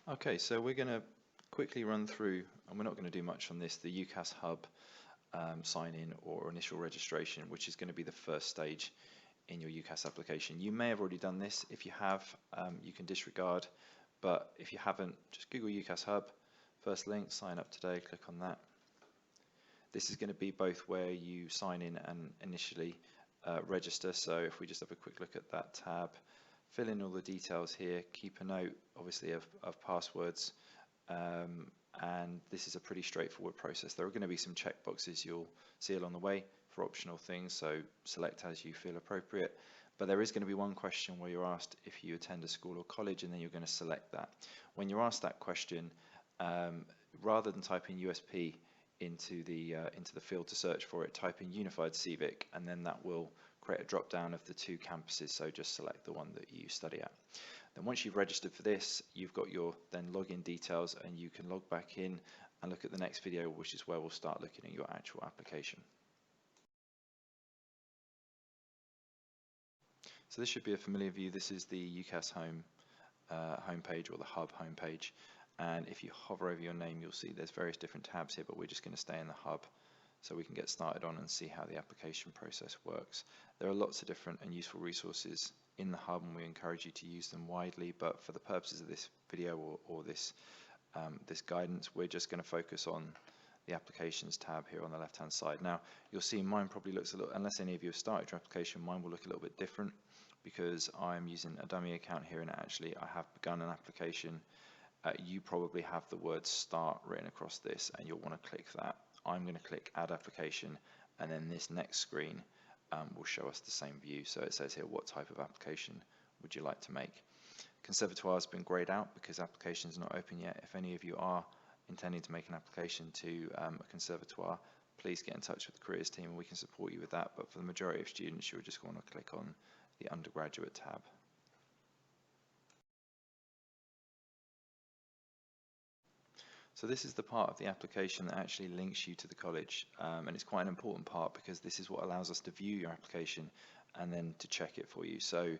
Okay, so we're going to quickly run through, and we're not going to do much on this, the UCAS Hub sign-in or initial registration, which is going to be the first stage in your UCAS application. You may have already done this. If you have, you can disregard, but if you haven't, just Google UCAS Hub, first link, sign up today, click on that. This is going to be both where you sign in and initially register. So if we just have a quick look at that tab, fill in all the details here, keep a note obviously of passwords, and this is a pretty straightforward process. There are going to be some checkboxes you'll see along the way for optional things, so select as you feel appropriate. But there is going to be one question where you're asked if you attend a school or college, and then you're going to select that. When you're asked that question, rather than typing USP into the field to search for it, type in Unified Civic, and then that will create a drop down of the two campuses, so just select the one that you study at. Then once you've registered for this, you've got your then login details, and you can log back in and look at the next video, which is where we'll start looking at your actual application. So this should be a familiar view. This is the UCAS homepage, or the Hub homepage. And if you hover over your name, you'll see there's various different tabs here, but we're just going to stay in the Hub so we can get started on and see how the application process works. There are lots of different and useful resources in the Hub, and we encourage you to use them widely, but for the purposes of this video or this guidance, we're just going to focus on the applications tab here on the left hand side. Now you'll see mine probably looks a little, unless any of you have started your application, mine will look a little bit different because I'm using a dummy account here, and actually I have begun an application. You probably have the word start written across this, and you'll want to click that. I'm going to click add application, and then this next screen will show us the same view. So it says here, what type of application would you like to make? Conservatoire has been grayed out because application is not open yet. If any of you are intending to make an application to a conservatoire, please get in touch with the careers team and we can support you with that. But for the majority of students, you'll just want to click on the undergraduate tab. So this is the part of the application that actually links you to the college, and it's quite an important part because this is what allows us to view your application and then to check it for you. So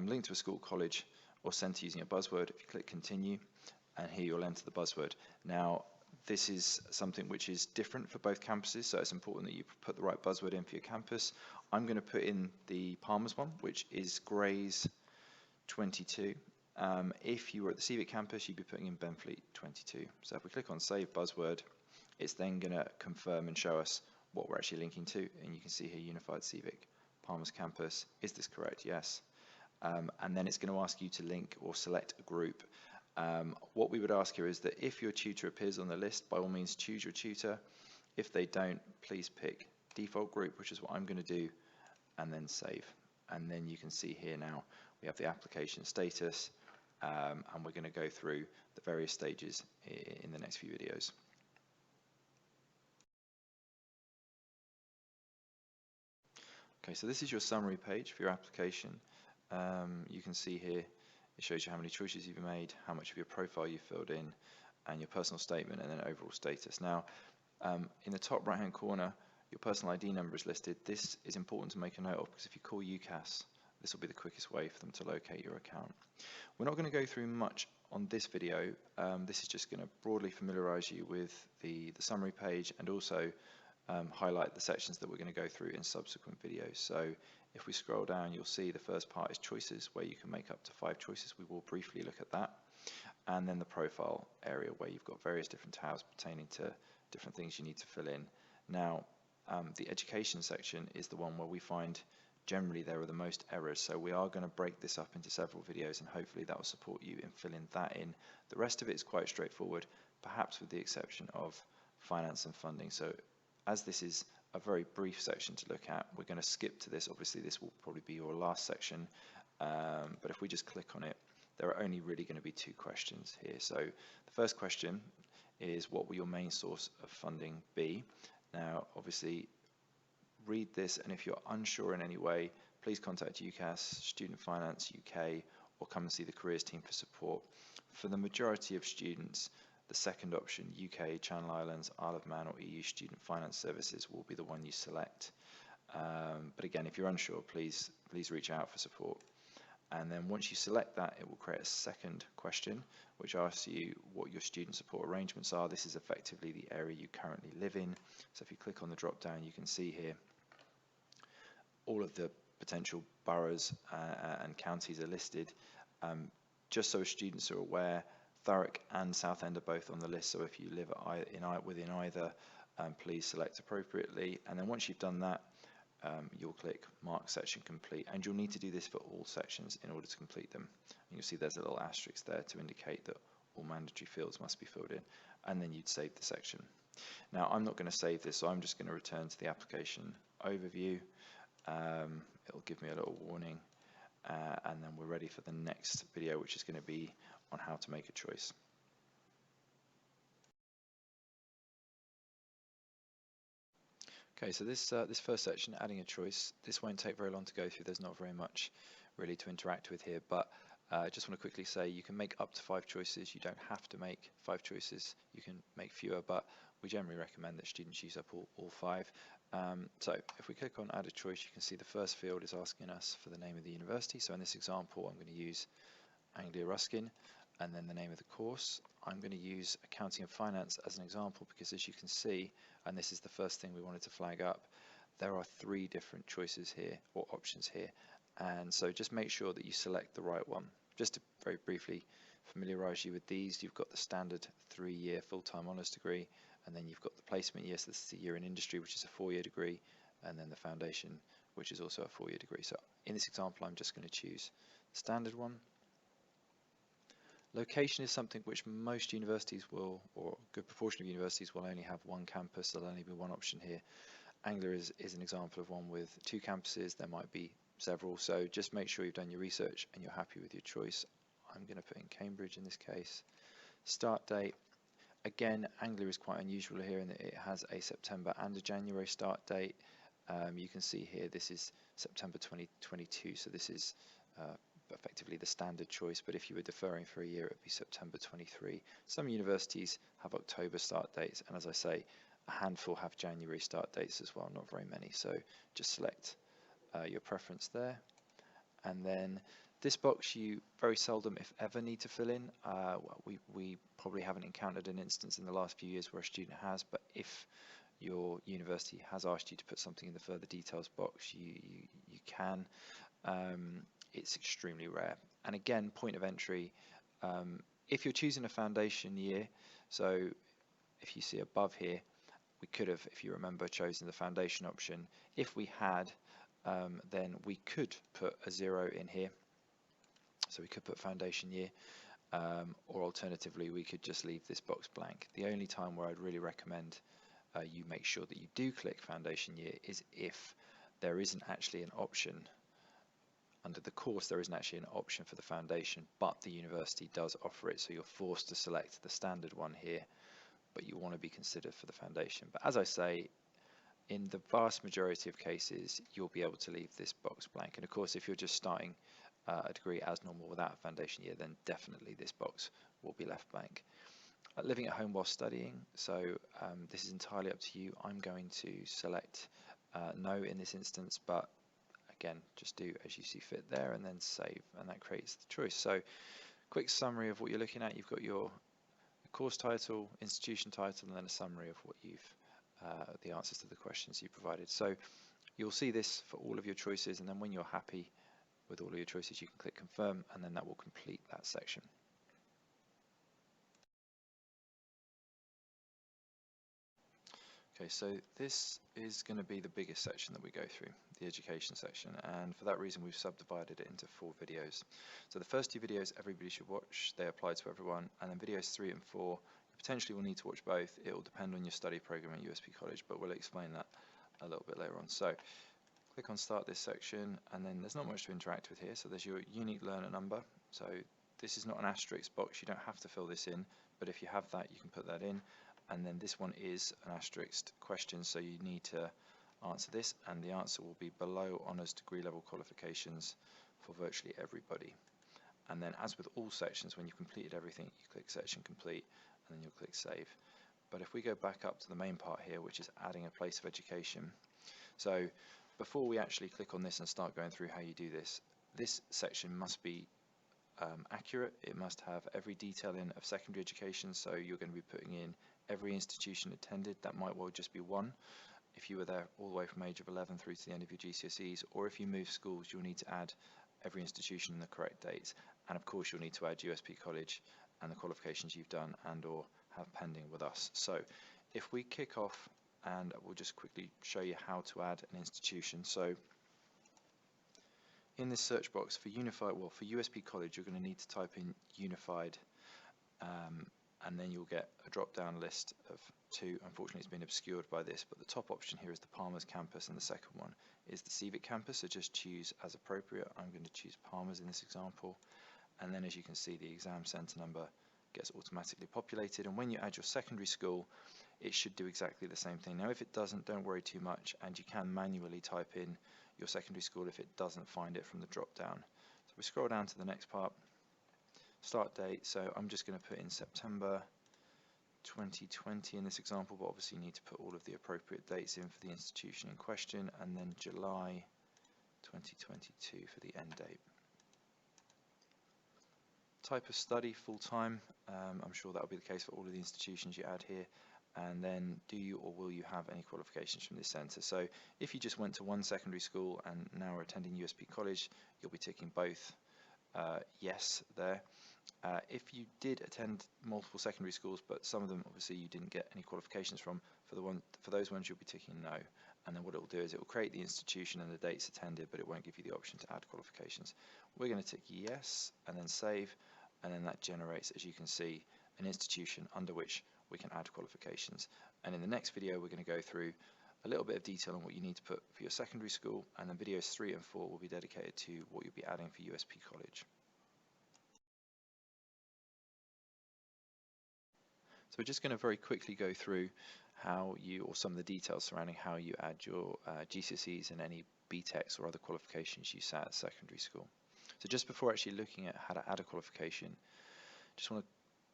link to a school, college, or centre using a buzzword. If you click continue, and here you'll enter the buzzword. Now this is something which is different for both campuses, so it's important that you put the right buzzword in for your campus. I'm going to put in the Palmer's one, which is Grays 22. If you were at the Civic campus, you'd be putting in Benfleet 22. So if we click on Save Buzzword, it's then going to confirm and show us what we're actually linking to. And you can see here, Unified Civic, Palmer's campus. Is this correct? Yes. And then it's going to ask you to link or select a group. What we would ask here is that if your tutor appears on the list, by all means choose your tutor. If they don't, please pick default group, which is what I'm going to do, and then save. And then you can see here now we have the application status, and we're going to go through the various stages in the next few videos. Okay, so this is your summary page for your application. You can see here it shows you how many choices you've made, how much of your profile you've filled in, and your personal statement, and then overall status. Now, in the top right hand corner, your personal ID number is listed. This is important to make a note of because if you call UCAS, this will be the quickest way for them to locate your account. We're not going to go through much on this video. This is just going to broadly familiarize you with the summary page and also highlight the sections that we're going to go through in subsequent videos. So if we scroll down, you'll see the first part is choices, where you can make up to 5 choices. We will briefly look at that. And then the profile area, where you've got various different tabs pertaining to different things you need to fill in. Now, the education section is the one where we find generally there are the most errors, so we are going to break this up into several videos, and hopefully that will support you in filling that in. The rest of it is quite straightforward, perhaps with the exception of finance and funding. So as this is a very brief section to look at, we're going to skip to this. Obviously this will probably be your last section, but if we just click on it, there are only really going to be 2 questions here. So the first question is, what will your main source of funding be? Now obviously read this, and if you're unsure in any way, please contact UCAS, Student Finance UK, or come and see the careers team for support. For the majority of students, the second option, UK, Channel Islands, Isle of Man, or EU Student Finance Services, will be the one you select. But again, if you're unsure, please reach out for support. And then once you select that, it will create a second question, which asks you what your student support arrangements are. This is effectively the area you currently live in. So if you click on the drop down, you can see here all of the potential boroughs and counties are listed. Just so students are aware, Thurrock and Southend are both on the list, so if you live within either, please select appropriately. And then once you've done that, you'll click Mark Section Complete, and you'll need to do this for all sections in order to complete them. And you'll see there's a little asterisk there to indicate that all mandatory fields must be filled in, and then you'd save the section. Now, I'm not going to save this, so I'm just going to return to the application overview. It'll give me a little warning, and then we're ready for the next video, which is going to be on how to make a choice. Okay, so this first section, adding a choice, this won't take very long to go through. There's not very much really to interact with here, but I just want to quickly say you can make up to 5 choices. You don't have to make 5 choices. You can make fewer, but we generally recommend that students use up all 5. So if we click on add a choice, you can see the first field is asking us for the name of the university. So in this example, I'm going to use Anglia Ruskin, and then the name of the course. I'm going to use accounting and finance as an example because, as you can see, and this is the first thing we wanted to flag up, there are 3 different choices here, or options here, and so just make sure that you select the right one. Just to very briefly familiarise you with these, you've got the standard 3-year full-time honours degree, and then you've got the placement year, so this is a year in industry, which is a 4-year degree, and then the foundation, which is also a 4-year degree. So in this example, I'm just going to choose the standard one. Location is something which most universities will, or a good proportion of universities will only have one campus. There'll only be one option here. Anglia is an example of one with 2 campuses. There might be several, so just make sure you've done your research and you're happy with your choice. I'm going to put in Cambridge in this case. Start date. Again, Anglia is quite unusual here in that it has a September and a January start date. You can see here this is September 2022, so this is effectively the standard choice, but if you were deferring for a year, it would be September 23. Some universities have October start dates, and as I say, a handful have January start dates as well, not very many, so just select your preference there. And then this box you very seldom, if ever, need to fill in. We probably haven't encountered an instance in the last few years where a student has, but if your university has asked you to put something in the further details box, you can. It's extremely rare. And again, point of entry, if you're choosing a foundation year, so if you see above here, we could have, if you remember, chosen the foundation option. If we had, then we could put a 0 in here. So we could put foundation year, or alternatively, we could just leave this box blank. The only time where I'd really recommend you make sure that you do click foundation year is if there isn't actually an option. Under the course, there isn't actually an option for the foundation, but the university does offer it, so you're forced to select the standard one here, but you want to be considered for the foundation. But as I say, in the vast majority of cases, you'll be able to leave this box blank. And of course, if you're just starting a degree as normal without a foundation year, then definitely this box will be left blank. Living at home while studying, so this is entirely up to you. I'm going to select no in this instance, but again, just do as you see fit there and then save, and that creates the choice. So quick summary of what you're looking at. You've got your course title, institution title, and then a summary of what you've the answers to the questions you provided. So you'll see this for all of your choices, and then when you're happy with all of your choices, you can click confirm, and then that will complete that section. Okay, so this is going to be the biggest section that we go through, the education section, and for that reason we've subdivided it into 4 videos. So the first 2 videos everybody should watch, they apply to everyone, and then videos 3 and 4 you potentially will need to watch both. It will depend on your study program at USP College, but we'll explain that a little bit later on. So click on start this section, and then there's not much to interact with here. So there's your unique learner number. So this is not an asterisk box, you don't have to fill this in, but if you have that, you can put that in. And then this one is an asterisk question, so you need to answer this, and the answer will be below honours degree level qualifications for virtually everybody. And then, as with all sections, when you've completed everything, you click section complete, and then you'll click save. But if we go back up to the main part here, which is adding a place of education, so before we actually click on this and start going through how you do this, This section must be accurate. It must have every detail in of secondary education, so you're going to be putting in every institution attended. That might well just be one if you were there all the way from age of 11 through to the end of your GCSEs, or if you move schools, you'll need to add every institution in the correct dates, and of course you'll need to add USP College and the qualifications you've done and or have pending with us. So if we kick off, and we'll just quickly show you how to add an institution. So in this search box for for USP College, you're going to need to type in Unified, and then you'll get a drop-down list of two. Unfortunately, it's been obscured by this, but the top option here is the Palmer's campus, and the second one is the Civic campus, so just choose as appropriate. I'm going to choose Palmer's in this example, and then as you can see, the exam centre number gets automatically populated, and when you add your secondary school, it should do exactly the same thing. Now if it doesn't, don't worry too much, and you can manually type in your secondary school if it doesn't find it from the drop down. So we scroll down to the next part, start date. So I'm just going to put in September 2020 in this example, but obviously you need to put all of the appropriate dates in for the institution in question, and then July 2022 for the end date. Type of study, full-time. I'm sure that will be the case for all of the institutions you add here. And then do you or will you have any qualifications from this centre? So if you just went to one secondary school and now are attending USP College, you'll be ticking both yes there. If you did attend multiple secondary schools, but some of them obviously you didn't get any qualifications from, for those ones you'll be ticking no. And then what it will do is it will create the institution and the dates attended, but it won't give you the option to add qualifications. We're going to tick yes and then save, and then that generates, as you can see, an institution under which we can add qualifications. And in the next video we're going to go through a little bit of detail on what you need to put for your secondary school, and then videos 3 and 4 will be dedicated to what you'll be adding for USP College. So we're just going to very quickly go through how some of the details surrounding how you add your GCSEs and any BTECs or other qualifications you sat at secondary school. So just before actually looking at how to add a qualification, just want to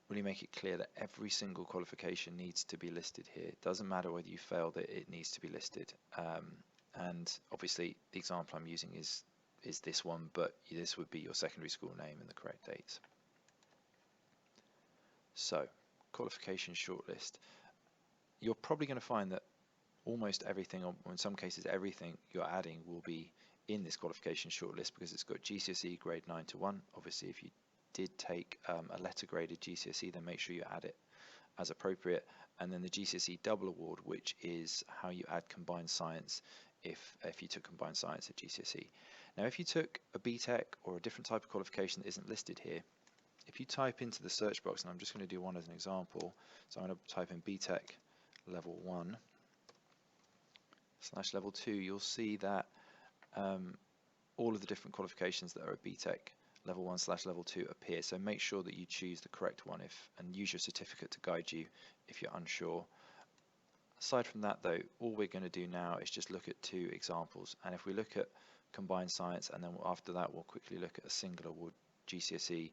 really make it clear that every single qualification needs to be listed here. It doesn't matter whether you failed it, it needs to be listed. And obviously the example I'm using is this one, but this would be your secondary school name and the correct dates. So qualification shortlist. You're probably going to find that almost everything, or in some cases everything you're adding will be in this qualification shortlist because it's got GCSE grade 9 to 1. Obviously if you did take a letter graded GCSE, then make sure you add it as appropriate, and then the GCSE double award, which is how you add combined science if you took combined science at GCSE. Now if you took a BTEC or a different type of qualification that isn't listed here, if you type into the search box, and I'm just going to do one as an example, so I'm going to type in BTEC level 1 / level 2, you'll see that all of the different qualifications that are at BTEC level 1 / level 2 appear. So make sure that you choose the correct one and use your certificate to guide you if you're unsure. Aside from that though, all we're going to do now is just look at 2 examples, and if we look at combined science and then after that we'll quickly look at a single award GCSE,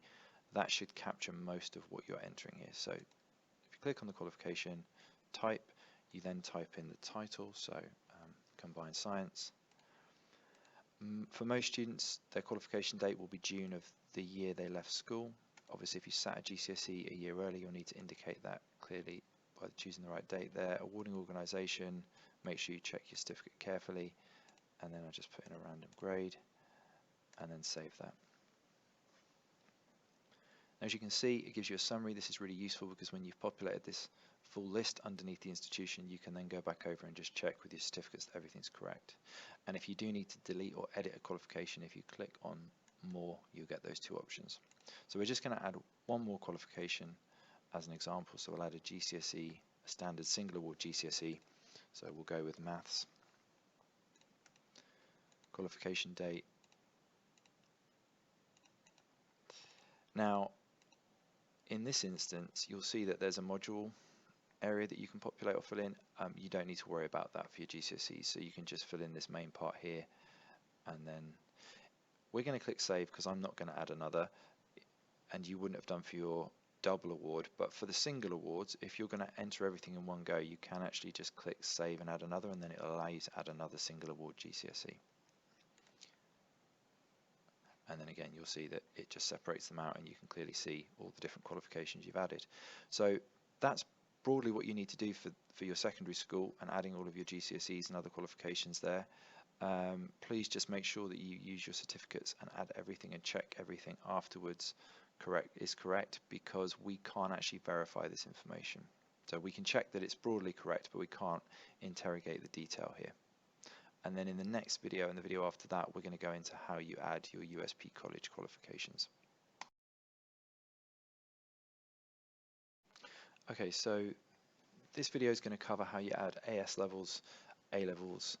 that should capture most of what you're entering here. So if you click on the qualification, you then type in the title, so combined science. For most students, their qualification date will be June of the year they left school. Obviously if you sat a GCSE a year early, you'll need to indicate that clearly by choosing the right date there. Awarding organisation, make sure you check your certificate carefully, and then I'll just put in a random grade and then save that. Now, as you can see, it gives you a summary. This is really useful because when you've populated this full list underneath the institution, you can then go back over and just check with your certificates that everything's correct. And if you do need to delete or edit a qualification, if you click on more, you'll get those 2 options. So we're just going to add one more qualification as an example. So we'll add a GCSE, a standard single award GCSE. So we'll go with maths. Qualification date. Now, in this instance, you'll see that there's a module area that you can populate or fill in. You don't need to worry about that for your GCSEs, so you can just fill in this main part here, and then we're going to click save because I'm not going to add another, and you wouldn't have done for your double award. But for the single awards, if you're going to enter everything in one go, you can actually just click save and add another, and then it'll allow you to add another single award GCSE. and then again you'll see that it just separates them out and you can clearly see all the different qualifications you've added. So that's broadly what you need to do for your secondary school, and adding all of your GCSEs and other qualifications there. Please just make sure that you use your certificates and add everything and check everything afterwards is correct, because we can't actually verify this information. So we can check that it's broadly correct, but we can't interrogate the detail here. And then in the next video and the video after that, we're going to go into how you add your USP college qualifications. Okay, so this video is going to cover how you add AS levels, A levels,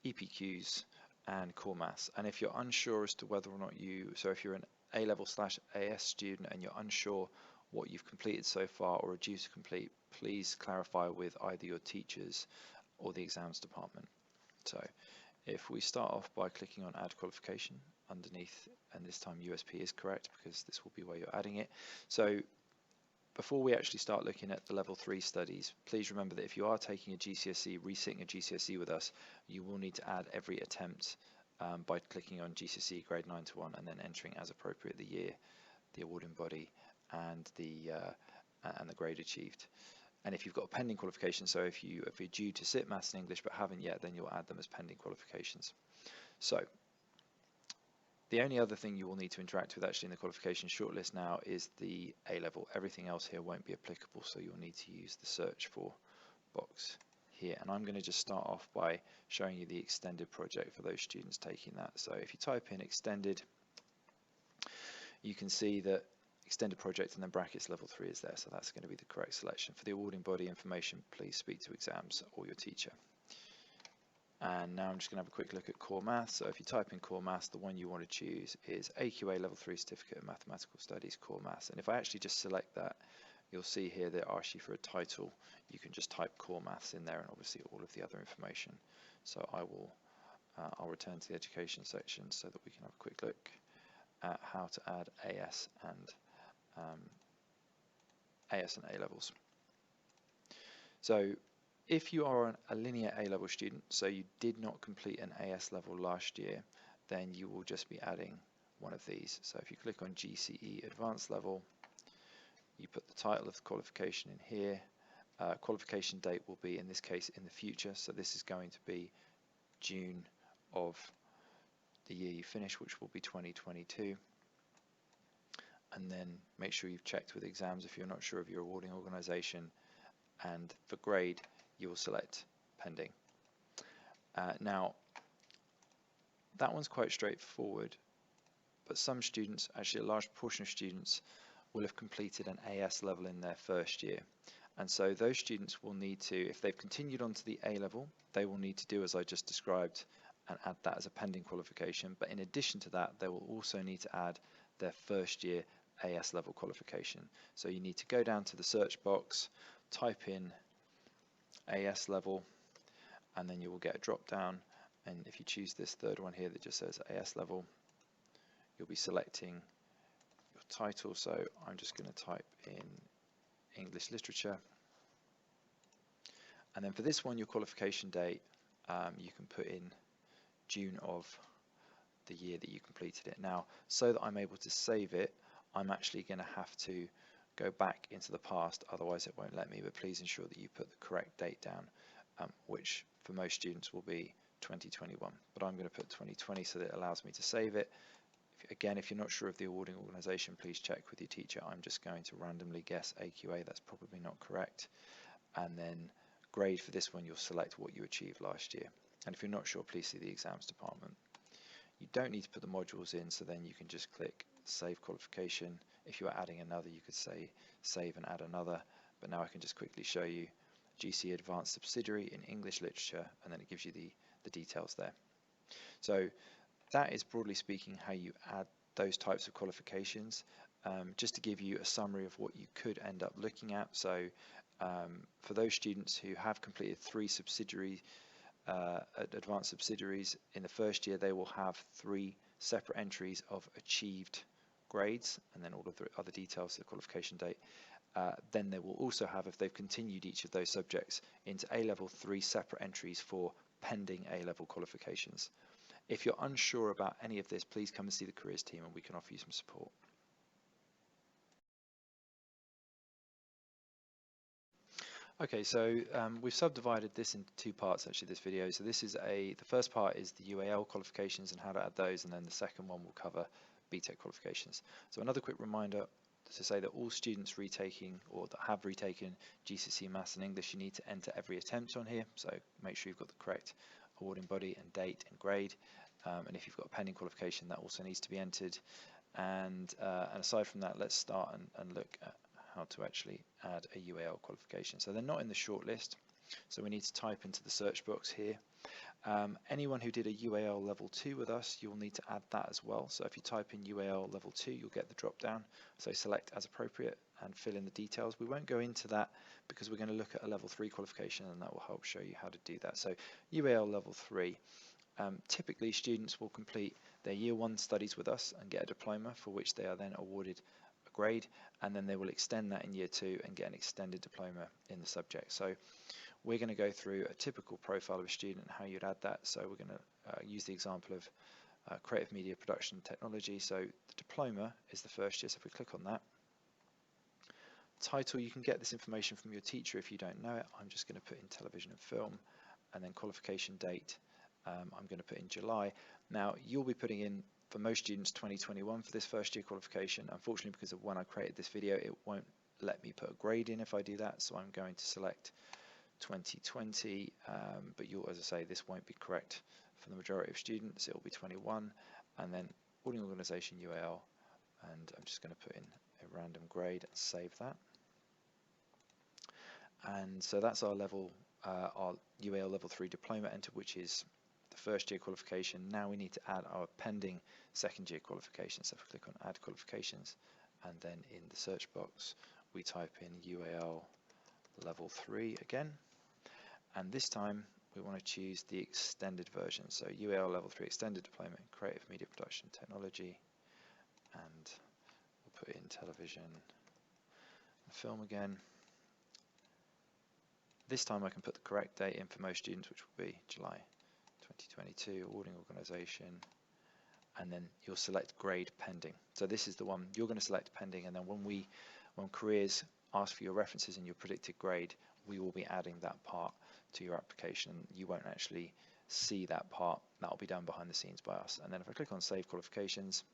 EPQs, and core maths. And if you're unsure as to whether or not so if you're an A level / AS student and you're unsure what you've completed so far or are due to complete, please clarify with either your teachers or the exams department. So if we start off by clicking on add qualification underneath, and this time USP is correct because this will be where you're adding it. So before we actually start looking at the level 3 studies, please remember that if you are taking a GCSE, resitting a GCSE with us, you will need to add every attempt by clicking on GCSE grade 9 to 1 and then entering as appropriate the year, the awarding body, and the grade achieved. And if you've got a pending qualification, so if you're due to sit maths and English but haven't yet, then you'll add them as pending qualifications. So the only other thing you will need to interact with actually in the qualification shortlist now is the A level. Everything else here won't be applicable, so you'll need to use the search for box here. And I'm going to just start off by showing you the extended project for those students taking that. So if you type in extended, you can see that extended project and then brackets level 3 is there, so that's going to be the correct selection. For the awarding body information, please speak to exams or your teacher. And now I'm just going to have a quick look at core maths. So if you type in core maths, the one you want to choose is AQA level 3 certificate of mathematical studies core maths. And if I actually just select that, you'll see here that it asks you for a title. You can just type core maths in there and obviously all of the other information. So I'll return to the education section so that we can have a quick look at how to add AS and A levels. So if you are a linear A level student, so you did not complete an AS level last year, then you will just be adding one of these. So if you click on GCE advanced level, you put the title of the qualification in here. Qualification date will be, in this case, in the future, so this is going to be June of the year you finish, which will be 2022. And then make sure you've checked with exams if you're not sure of your awarding organisation, and for grade you will select pending. Now that one's quite straightforward, but some students, actually a large portion of students, will have completed an AS level in their first year, and so those students will need to, if they've continued on to the A level, they will need to do as I just described and add that as a pending qualification. But in addition to that, they will also need to add their first year AS level qualification. So you need to go down to the search box, type in AS level, and then you will get a drop down, and if you choose this third one here that just says AS level, you'll be selecting your title. So I'm just going to type in English literature, and then for this one, your qualification date, you can put in June of the year that you completed it. Now, so that I'm able to save it, I'm actually going to have to go back into the past, otherwise it won't let me. But please ensure that you put the correct date down, which for most students will be 2021, but I'm going to put 2020 so that it allows me to save it. Again, if you're not sure of the awarding organisation, please check with your teacher. I'm just going to randomly guess AQA, that's probably not correct. And then grade, for this one you'll select what you achieved last year, and if you're not sure, please see the exams department. You don't need to put the modules in, so then you can just click save qualification. If you are adding another, you could say save and add another, but now I can just quickly show you GC Advanced Subsidiary in English Literature, and then it gives you the details there. So that is broadly speaking how you add those types of qualifications. Just to give you a summary of what you could end up looking at, so for those students who have completed 3 subsidiary advanced subsidiaries in the first year, they will have 3 separate entries of achieved grades and then all of the other details, the qualification date. Then they will also have, if they've continued each of those subjects into A level, 3 separate entries for pending A level qualifications. If you're unsure about any of this, please come and see the careers team and we can offer you some support. Okay, so we've subdivided this into two parts actually, this video. So this is the first part is the UAL qualifications and how to add those, and then the second one will cover BTEC qualifications. So another quick reminder to say that all students retaking or that have retaken GCSE Maths and English, you need to enter every attempt on here. So make sure you've got the correct awarding body and date and grade. And if you've got a pending qualification, that also needs to be entered. And aside from that, let's start and look at how to actually add a UAL qualification. So they're not in the shortlist, so we need to type into the search box here. Anyone who did a UAL level 2 with us, you'll need to add that as well. So if you type in UAL level 2, you'll get the drop down. So select as appropriate and fill in the details. We won't go into that because we're going to look at a level 3 qualification, and that will help show you how to do that. So UAL level 3, typically students will complete their year 1 studies with us and get a diploma, for which they are then awarded a grade, and then they will extend that in year 2 and get an extended diploma in the subject. So we're going to go through a typical profile of a student and how you'd add that. So we're going to use the example of creative media production technology. So the diploma is the first year, so if we click on that. Title, you can get this information from your teacher if you don't know it. I'm just going to put in television and film, and then qualification date, I'm going to put in July. Now you'll be putting in, for most students, 2021 for this first year qualification. Unfortunately, because of when I created this video, it won't let me put a grade in if I do that, so I'm going to select 2020, but you'll, as I say, this won't be correct for the majority of students. It will be 21, and then awarding organisation UAL, and I'm just going to put in a random grade and save that. And so that's our UAL level 3 diploma entered, which is the first year qualification. Now we need to add our pending second year qualification. So if we click on add qualifications, and then in the search box we type in UAL level 3 again, and this time we want to choose the extended version. So UAL level 3 extended diploma in creative media production technology, and we'll put in television and film again. This time I can put the correct date in for most students, which will be July 2022, awarding organisation, and then you'll select grade pending. So this is the one you're going to select pending, and then when careers ask for your references and your predicted grade, we will be adding that part to your application. You won't actually see that part. That will be done behind the scenes by us. And then if I click on save qualifications,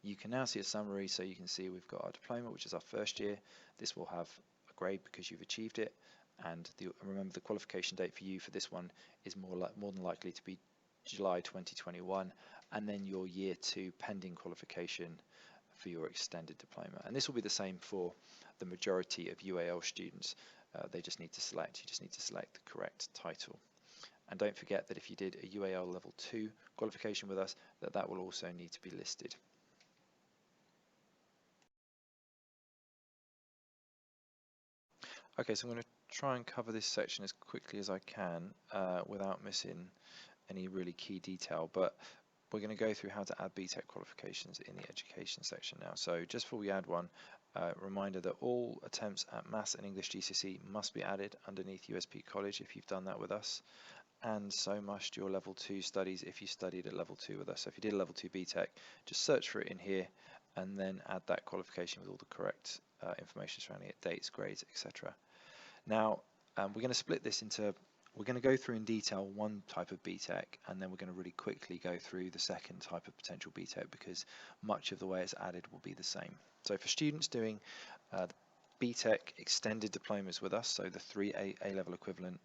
you can now see a summary. So you can see we've got our diploma, which is our first year. This will have a grade because you've achieved it, and remember the qualification date for you for this one is more than likely to be July 2021, and then your year 2 pending qualification for your extended diploma. And this will be the same for the majority of UAL students. You just need to select the correct title. And don't forget that if you did a UAL level 2 qualification with us, that will also need to be listed. Okay, so I'm going to try and cover this section as quickly as I can without missing any really key detail, but we're going to go through how to add BTEC qualifications in the education section now. So just before we add one, reminder that all attempts at Maths and English GCSE must be added underneath USP College if you've done that with us, and so must your level 2 studies if you studied at level 2 with us. So if you did a level 2 BTEC, just search for it in here and then add that qualification with all the correct information surrounding it, dates, grades, etc. Now we're going to split this into, we're going to go through in detail one type of BTEC, and then we're going to really quickly go through the second type of potential BTEC, because much of the way it's added will be the same. So for students doing the BTEC extended diplomas with us, so the 3 A-level equivalent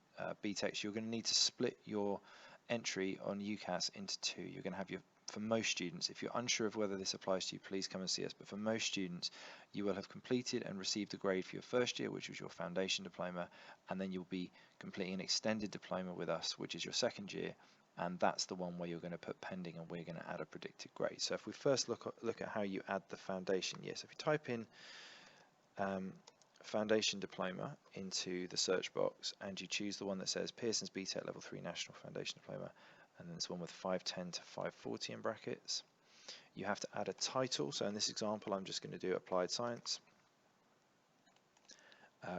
BTECs, you're going to need to split your entry on UCAS into 2. You're going to have for most students, if you're unsure of whether this applies to you, please come and see us, but for most students, you will have completed and received a grade for your first year, which was your foundation diploma, and then you'll be completing an extended diploma with us, which is your second year, and that's the one where you're going to put pending and we're going to add a predicted grade. So if we first look at how you add the foundation year, so if you type in foundation diploma into the search box and you choose the one that says Pearson's BTEC level 3 national foundation diploma, and then this one with 510 to 540 in brackets, you have to add a title. So in this example I'm just going to do applied science,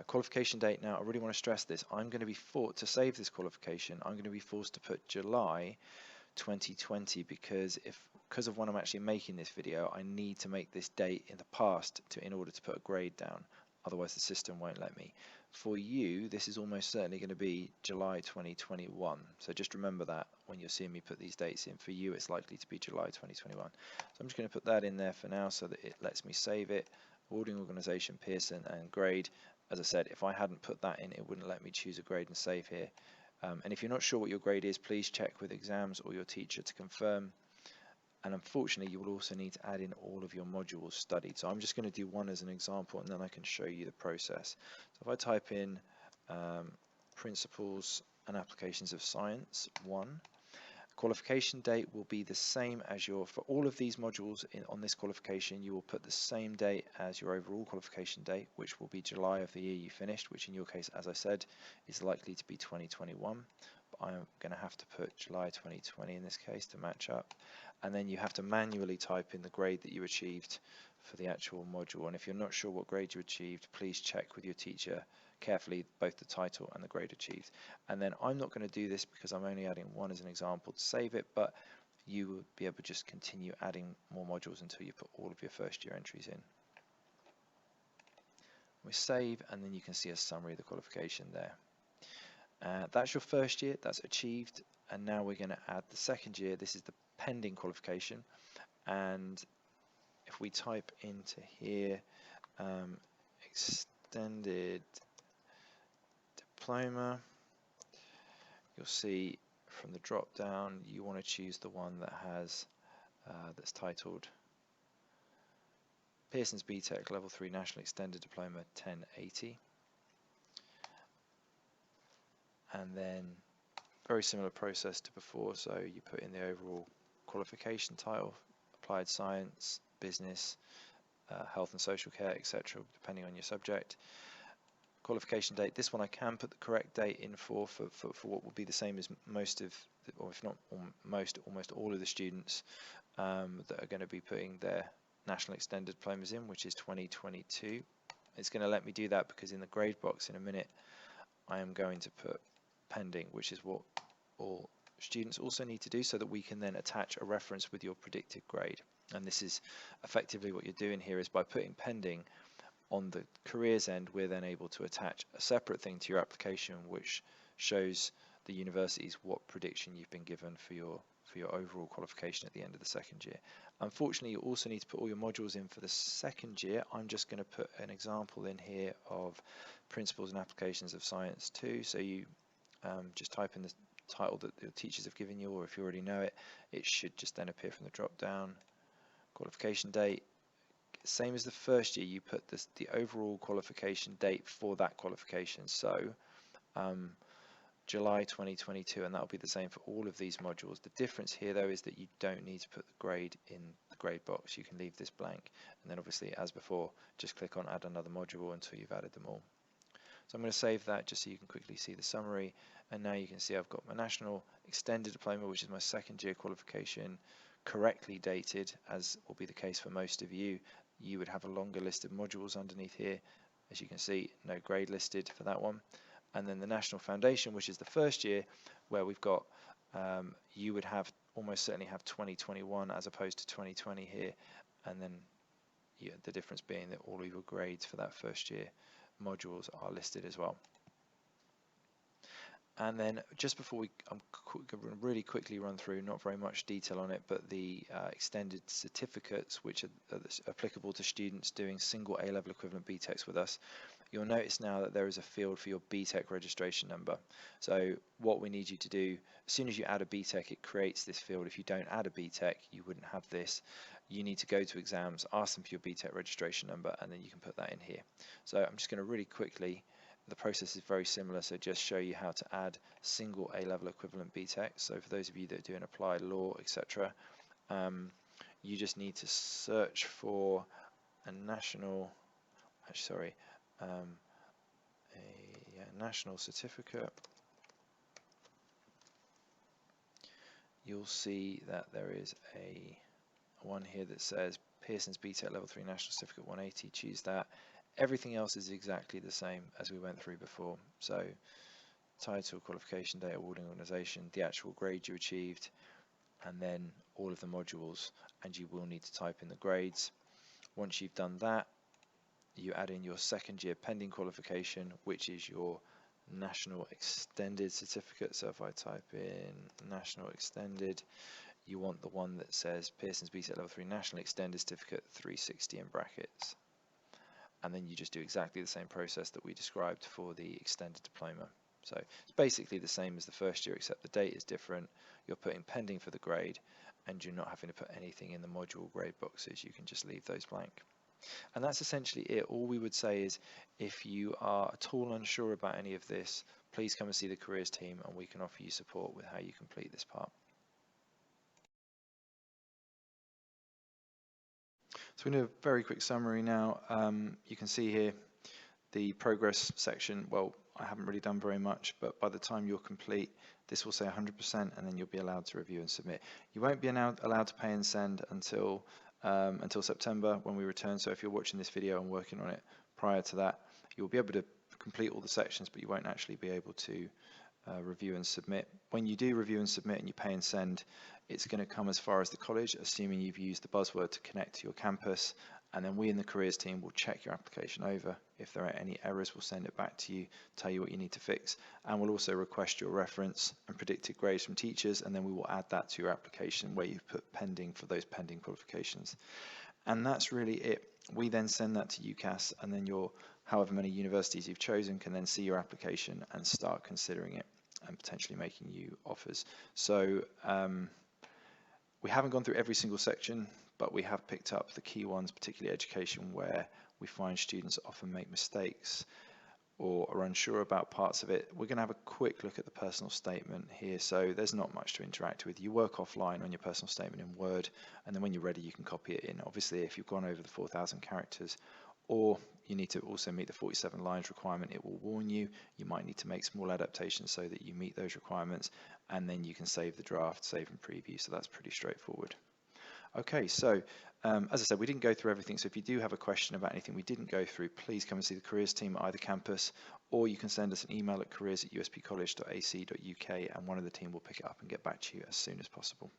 Qualification date. Now, I really want to stress this. I'm going to be forced to save this qualification. I'm going to be forced to put July 2020 because of when I'm actually making this video, I need to make this date in the past in order to put a grade down. Otherwise, the system won't let me. For you, this is almost certainly going to be July 2021. So just remember that when you're seeing me put these dates in. For you, it's likely to be July 2021. So I'm just going to put that in there for now so that it lets me save it. Awarding organisation, Pearson, and grade. As I said, if I hadn't put that in, it wouldn't let me choose a grade and save here. And if you're not sure what your grade is, please check with exams or your teacher to confirm. And unfortunately, you will also need to add in all of your modules studied. So I'm just going to do one as an example, and then I can show you the process. So if I type in Principles and Applications of Science 1, qualification date will be the same as for all of these modules on this qualification, you will put the same date as your overall qualification date, which will be July of the year you finished, which in your case, as I said, is likely to be 2021. But I'm going to have to put July 2020 in this case to match up. And then you have to manually type in the grade that you achieved for the actual module. And if you're not sure what grade you achieved, please check with your teacher carefully both the title and the grade achieved. And then I'm not going to do this because I'm only adding one as an example to save it, but you will be able to just continue adding more modules until you put all of your first year entries in. We save, and then you can see a summary of the qualification there. That's your first year, that's achieved, and now we're going to add the second year. This is the pending qualification, and if we type into here extended diploma, you'll see from the drop down you want to choose the one that has that's titled Pearson's BTEC Level 3 National Extended Diploma 1080, and then very similar process to before. So you put in the overall qualification title, applied science, business, health and social care, etc., depending on your subject. Qualification date, this one I can put the correct date in for what will be the same as most of, or if not almost all of the students that are going to be putting their national extended diplomas in, which is 2022. It's going to let me do that because in the grade box in a minute I am going to put pending, which is what all students also need to do, so that we can then attach a reference with your predicted grade. And this is effectively what you're doing here, is by putting pending on the careers end, we're then able to attach a separate thing to your application which shows the universities what prediction you've been given for your overall qualification at the end of the second year. Unfortunately, you also need to put all your modules in for the second year. I'm just going to put an example in here of Principles and Applications of Science 2. So you just type in the title that the teachers have given you, or if you already know it, it should just then appear from the drop down. Qualification date, same as the first year, you put the overall qualification date for that qualification. So July 2022, and that'll be the same for all of these modules. The difference here though is that you don't need to put the grade in the grade box. You can leave this blank, and then obviously as before just click on add another module until you've added them all. So I'm going to save that just so you can quickly see the summary, and now you can see I've got my National Extended Diploma, which is my second year qualification, correctly dated, as will be the case for most of you. You would have a longer list of modules underneath here. As you can see, no grade listed for that one. And then the National Foundation, which is the first year, where we've got you would have almost certainly have 2021 as opposed to 2020 here, and then the difference being that all of your grades for that first year modules are listed as well. And then just before I'm going to really quickly run through, not very much detail on it, but the extended certificates which are applicable to students doing single A-level equivalent BTECs with us. You'll notice now that there is a field for your BTEC registration number. So what we need you to do, as soon as you add a BTEC, it creates this field. If you don't add a BTEC, you wouldn't have this. You need to go to exams, ask them for your BTEC registration number, and then you can put that in here. So I'm just going to really quickly, the process is very similar, so just show you how to add single A-level equivalent BTEC. So for those of you that are doing applied law, etc., you just need to search for a national, national certificate. You'll see that there is a one here that says Pearson's BTEC Level 3 National Certificate 180. Choose that. Everything else is exactly the same as we went through before. So title, qualification, date, awarding organisation, the actual grade you achieved, and then all of the modules, and you will need to type in the grades. Once you've done that, you add in your second year pending qualification, which is your National Extended Certificate. So if I type in National Extended, you want the one that says Pearson's BTEC Level 3 National Extended Certificate 360 in brackets. And then you just do exactly the same process that we described for the extended diploma. So it's basically the same as the first year, except the date is different. You're putting pending for the grade, and you're not having to put anything in the module grade boxes. You can just leave those blank. And that's essentially it. All we would say is, if you are at all unsure about any of this, please come and see the careers team, and we can offer you support with how you complete this part. So we're going to do a very quick summary now. You can see here the progress section. Well, I haven't really done very much, but by the time you're complete, this will say 100%, and then you'll be allowed to review and submit. You won't be allowed to pay and send until September when we return. So if you're watching this video and working on it prior to that, you'll be able to complete all the sections, but you won't actually be able to review and submit. When you do review and submit and you pay and send, it's going to come as far as the college, assuming you've used the buzzword to connect to your campus, and then we in the careers team will check your application over. If there are any errors, we'll send it back to you, tell you what you need to fix, and we'll also request your reference and predicted grades from teachers, and then we will add that to your application where you've put pending for those pending qualifications. And that's really it. We then send that to UCAS, and then your however many universities you've chosen can then see your application and start considering it and potentially making you offers. So we haven't gone through every single section, but we have picked up the key ones, particularly education, where we find students often make mistakes or are unsure about parts of it. We're going to have a quick look at the personal statement here. So there's not much to interact with. You work offline on your personal statement in Word, and then when you're ready, you can copy it in. Obviously, if you've gone over the 4,000 characters, or you need to also meet the 47 lines requirement, it will warn you. You might need to make small adaptations so that you meet those requirements, and then you can save the draft, save and preview. So that's pretty straightforward. Okay, so as I said, we didn't go through everything, so if you do have a question about anything we didn't go through, please come and see the careers team at either campus, or you can send us an email at careers@uspcollege.ac.uk, and one of the team will pick it up and get back to you as soon as possible.